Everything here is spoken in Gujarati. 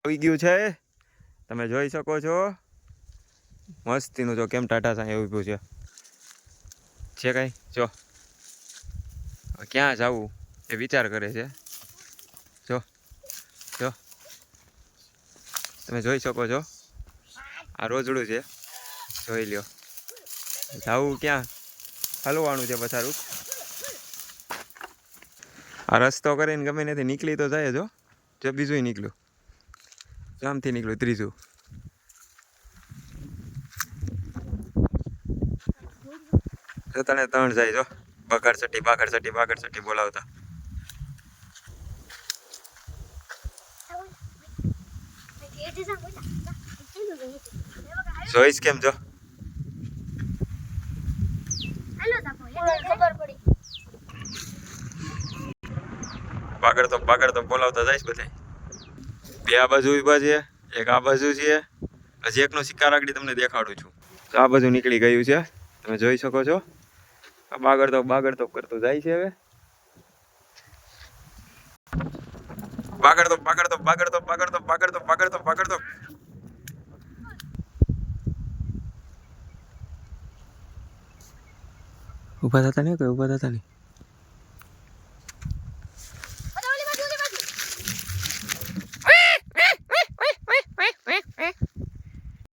આવી ગયું છે, તમે જોઈ શકો છો. મસ્તીનું જો કેમ ટાટા સાંઈ ઊભું છે કઈ જો ક્યાં જવું એ વિચાર કરે છે. જો જો તમે જોઈ શકો છો, આ રોજડું છે, જોઈ લ્યો. જવું ક્યાં, હલવાનું છે પછારું. આ રસ્તો કરીને ગમે નથી નીકળી તો જાય જો બીજું નીકળ્યું, આમથી નીકળ્યું ત્રીજું. જો તને ત્રણ જાય જો બાગડ બોલાવતા. જોઈશ કેમ જો પાગડ તો બોલાવતા જઈશ બધા. બે આ બાજુ ઉભા છે, એક આ બાજુ છે. હજી એકનો શિકાર આગળ તમને દેખાડું છું. તો આ બાજુ નીકળી ગયું છે, તમે જોઈ શકો છો. આ બાગડ તો કરતો જાય છે. હવે પાગડ તો ઉભા થતા નહીં.